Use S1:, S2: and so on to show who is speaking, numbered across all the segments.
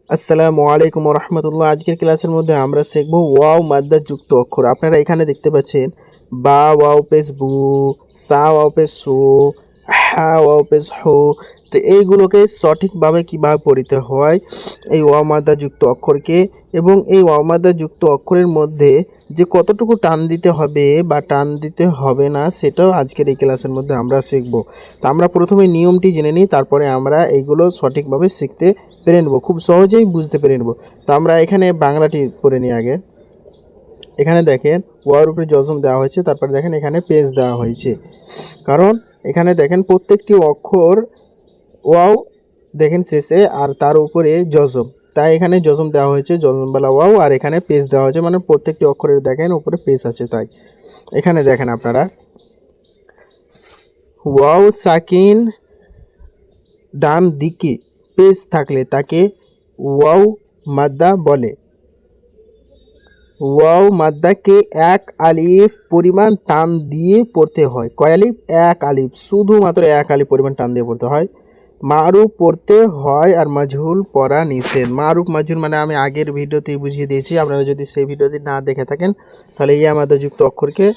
S1: আসসালামু আলাইকুম রহমতুল্লাহ। আজকের ক্লাসের মধ্যে আমরা শিখব ওয়াও মাদ্দা যুক্ত অক্ষর। আপনারা এখানে দেখতে পাচ্ছেন বা ওয়াও পেস বু, সা ওয়াও পেস সু, হা ওয়াও পেস হু। তো এইগুলোকে সঠিকভাবে কিভাবে পড়তে হয় এই ওয়াও মাদ্দা যুক্ত অক্ষরকে, এবং এই ওয়াও মাদ্দা যুক্ত অক্ষরের মধ্যে যে কতটুকু টান দিতে হবে বা টান দিতে হবে না, সেটাও আজকের এই ক্লাসের মধ্যে আমরা শিখব। তো আমরা প্রথমে নিয়মটি জেনে নিই, তারপরে আমরা এইগুলো সঠিকভাবে শিখতে পেরে নেব, খুব সহজেই বুঝতে পেরে নেব। তো আমরা এখানে বাংলাটি পড়ে নিই আগে। এখানে দেখেন ওয়ার উপরে জজম দেওয়া হয়েছে, তারপরে দেখেন এখানে পেজ দেওয়া হয়েছে, কারণ এখানে দেখেন প্রত্যেকটি অক্ষর ওয়াও দেখেন শেষে, আর তার উপরে জজম, তাই এখানে জজম দেওয়া হয়েছে, জজমওয়ালা ওয়াও, আর এখানে পেজ দেওয়া হয়েছে, মানে প্রত্যেকটি অক্ষরের দেখেন উপরে পেজ আছে। তাই এখানে দেখেন আপনারা ওয়াও সাকিন ডান দিকে পেজ থাকলে তাকে ওয়াও মাদ্দা বলে। ওয়াও মাদ্দাকে এক আলিফ পরিমাণ টান দিয়ে পড়তে হয়। কয় আলিফ? এক আলিফ, শুধুমাত্র এক আলিফ পরিমাণ টান দিয়ে পড়তে হয়। মারুফ পড়তে হয় আর মাজহুল পড়া নিষেধ। মারুফ মাজহুল মানে আমি আগের ভিডিওতেই বুঝিয়ে দিয়েছি, আপনারা যদি সেই ভিডিওটি না দেখে থাকেন তাহলে ইয়া মাদ্দা যুক্ত অক্ষরকে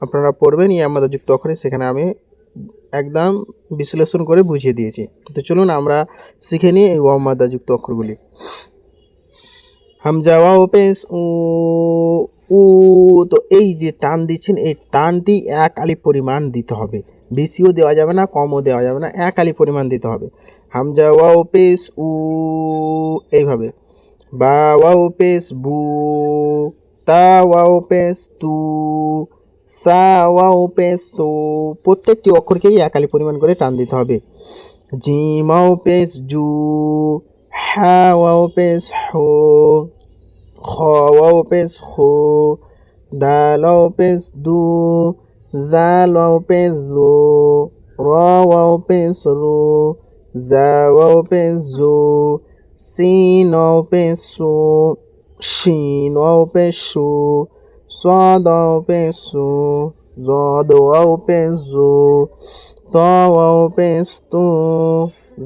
S1: আপনারা পড়বেন। ইয়া মাদ্দা যুক্ত অক্ষরে সেখানে আমি একদম বিশ্লেষণ করে বুঝিয়ে দিয়েছি। তো চলুন আমরা শিখে নিই এই ওয়াও মাদ্দা যুক্ত অক্ষরগুলি। হামজা ওয়াও পেশ উ, উ। তো এই যে টান দিচ্ছেন, এই টানটি এক আলিফ পরিমাণ দিতে হবে, বেশিও দেওয়া যাবে না, কমও দেওয়া যাবে না, এক আলিফ পরিমাণ দিতে হবে। হামজা ওয়াও পেশ উ, এইভাবে। বা ওয়াও পেশ বু, তা ওয়াও পেশ তু, সা ওয়াও পেশ সু। প্রত্যেকটি অক্ষরকেই এক আলিফ পরিমাণ করে টান দিতে হবে। জিম ওয়াও পেশ জু, হা ওয়াও পেশ হু, খ ওয়াও পেশ খু, দাল ওয়াও পেশ দু, জাল ওয়াও পেশ জু, র ওয়াও পেশ রু, জা ওয়াও পেশ জু, সিন ওয়াও পেশ সু, শিন ওয়াও পেশ সু, صاد ওয়াও পেশ সু, জদ ওয়াও পেশ জু, ত ওয়াও পেশ তু,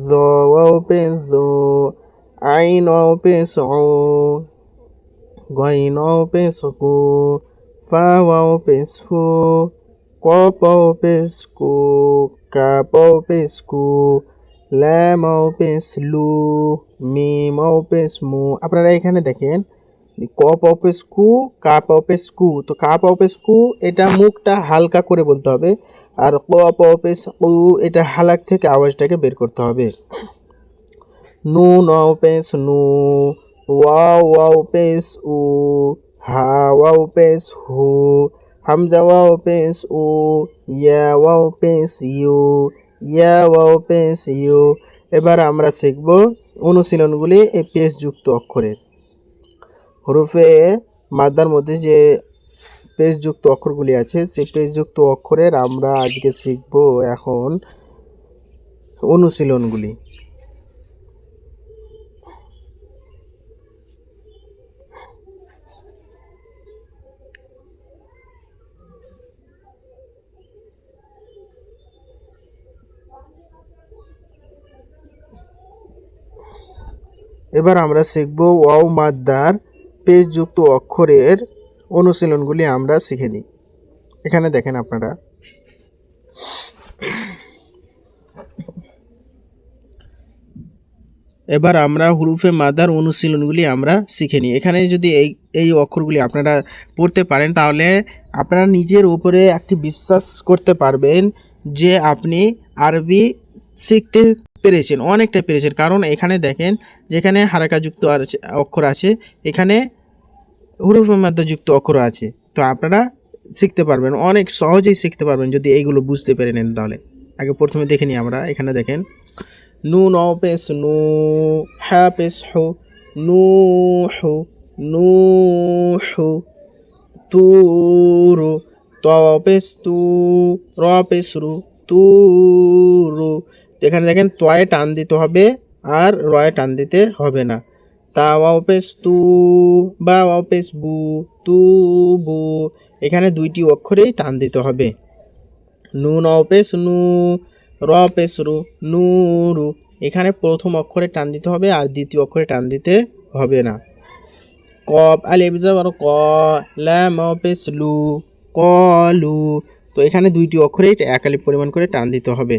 S1: জ ওয়াও পেশ জু, আইন ওয়াও পেশ উ, গইন ওয়াও পেশ গু, ফা ওয়াও পেশ ফু, কফ ওয়াও পেশ কু, কাফ ওয়াও পেশ কু, ল্যাম ওয়াও পেশ লু, মিম ওয়াও পেশ মু। আপনারা এখানে দেখেন কফ ওয়াও পেশ কু, কাফ ওয়াও পেশ কু। তো কাফ ওয়াও পেশ কু এটা মুখটা হালকা করে বলতে হবে, আর কফ ওয়াও পেশ কু এটা হালাক থেকে আওয়াজটাকে বের করতে হবে। নুন ওয়াও পেশ নু, ওয়াও ওয়াও পেশ উ, হা ওয়াও পেশ হু, হামজা ওয়াও পেশ উ, ইয়া ওয়াও পেশ ইউ, ইয়া ওয়াও পেশ ইউ। এবার আমরা শিখব অনুশীলনগুলি এই পেশ যুক্ত অক্ষরের। হরফে মাদ্দার মধ্যে যে পেশ যুক্ত অক্ষরগুলি আছে, সেই পেশ যুক্ত অক্ষরের আমরা আজকে শিখব এখন অনুশীলনগুলি। এবার আমরা শিখব ওয়াও মাদ্দার পেশ যুক্ত অক্ষরের অনুশীলনগুলি আমরা শিখে নিই। এখানে দেখেন আপনারা এবার আমরা হুরুফে মাদার অনুশীলনগুলি আমরা শিখে নিই। এখানে যদি এই অক্ষরগুলি আপনারা পড়তে পারেন তাহলে আপনারা নিজের উপরে একটি বিশ্বাস করতে পারবেন যে আপনি আরবি শিখতে পেরেছেন, অনেকটা পেরেছেন। কারণ এখানে দেখেন যেখানে হারাকাযুক্ত অক্ষর আছে, এখানে হুরুফে মাদ্দা যুক্ত অক্ষর আছে। তো আপনারা শিখতে পারবেন, অনেক সহজেই শিখতে পারবেন যদি এইগুলো বুঝতে পেরে নেন। তাহলে আগে প্রথমে দেখে নিই আমরা। এখানে দেখেন নুন ওয়াও পেশ নু, হা পেশ হু, নূহু, নূহু, তুরু, ত ওয়াও পেশ তু, র পেশ রু, তুরু। এখানে দেখেন তয়ে টান দিতে হবে আর রয়ে টান দিতে হবে না। তা ওয়াও পেশ তু, বা ওয়াও পেশ বু, তু বু। এখানে দুইটি অক্ষরেই টান দিতে হবে। নুন ওয়াও পেশ নু, র পেশ রু, নুরু, এখানে প্রথম অক্ষরে টান দিতে হবে আর দ্বিতীয় অক্ষরে টান দিতে হবে না। কফ আলিফ জবর ক, লাম পেশ লু, কলু। তো এখানে দুইটি অক্ষরেই এক আলিফ পরিমাণ করে টান দিতে হবে।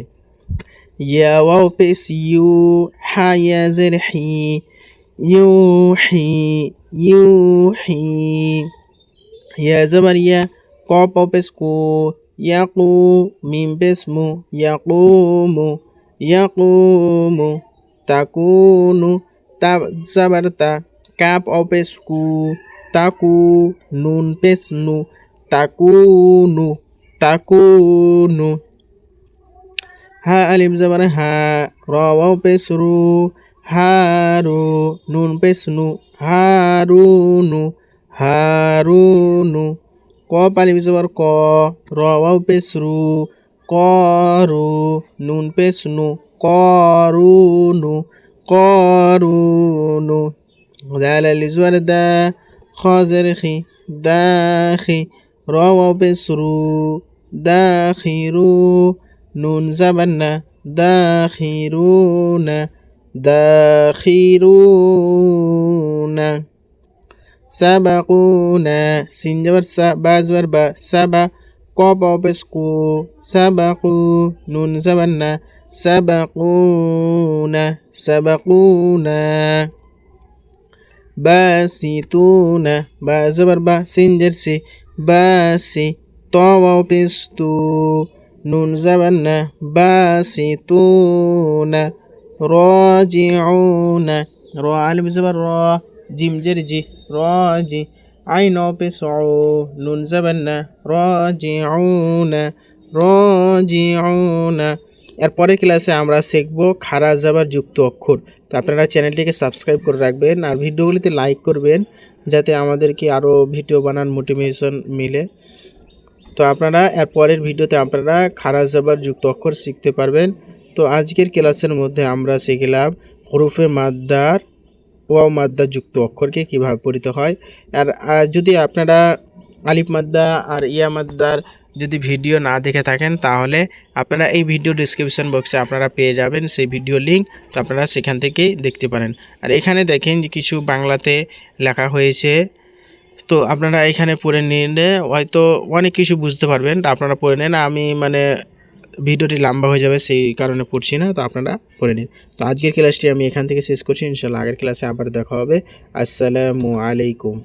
S1: ইয়া ওয়াও পেশ ইউ, হা ইয়া জের হি, ইউহি, ইউহি। ইয়া জবর ইয়া, কফ পেশ কু, ইয়াকু, মিম পেশ মু, ইয়াকুমু, ইয়াকুমু। তাকুনু, তা জবর তা, কাপ পেশ কু, তাকু, নুন পেশ নু, তাকুনু, তাকুনু। হা আলিফ জবর হা, র ওয়াও পেশ রু, হারু, নুন পেশ নু, হারুনু, হারুনু। কফ আলিফ জবর ক, র ওয়াও পেশ রু, করু, নুন পেশ নু, করুনু, করুনু। দাল আলিফ জবর দা, খ জের খি, দাখি, র ওয়াও পেশ রু, দাখিরু, নুন জবর না, দাখিরুনা, দাখিরুনা। সাবাকুনা, সিন জবর সা, বা জবর বা, সাবা, কফ পেশ কু, সাবাকু, নুন জবর না, সাবাকুনা, সাবাকুনা। বাসিতুনা, বা জবর বা, সিন জের সি, বাসি, ত ওয়াও পেশ তু, নুন জবর না, বাসিতুনা। রাজিউনা, র আলিফ জবর র, জিম জের জি, রাজি, আইন পেশ উ, নুন জবর না, রাজিউনা, রাজিউনা। এরপরের ক্লাসে আমরা শিখব খারা জাবার যুক্ত অক্ষর। তো আপনারা চ্যানেলটিকে সাবস্ক্রাইব করে রাখবেন আর ভিডিওগুলিতে লাইক করবেন যাতে আমাদেরকে আরও ভিডিও বানানোর মোটিভেশন মিলে। তো আপনারা এর পরের ভিডিওতে আপনারা খারা জাবার যুক্ত অক্ষর শিখতে পারবেন। তো আজকের ক্লাসের মধ্যে আমরা শিখলাম হরুফে মাদ্দার ওয়াও মাদ্দা যুক্ত অক্ষরকে কীভাবে পড়িতে হয়। আর যদি আপনারা আলিফ মাদ্দা আর ইয়া মাদ্দার যদি ভিডিও না দেখে থাকেন তাহলে আপনারা এই ভিডিও ডিসক্রিপশন বক্সে আপনারা পেয়ে যাবেন সেই ভিডিও লিঙ্ক। তো আপনারা সেখান থেকেই দেখতে পারেন। আর এখানে দেখেন যে কিছু বাংলাতে লেখা হয়েছে, তো আপনারা এখানে পড়ে নিলে হয়তো অনেক কিছু বুঝতে পারবেন। আপনারা পড়ে নেন, আমি ভিডিওটি লম্বা হয়ে যাবে সেই কারণে পড়ছি না, তো আপনারা পড়ে নিন। তো আজকের ক্লাসটি আমি এখান থেকে শেষ করছি, ইনশাআল্লাহ আগের ক্লাসে আবার দেখা হবে। আসসালামু আলাইকুম।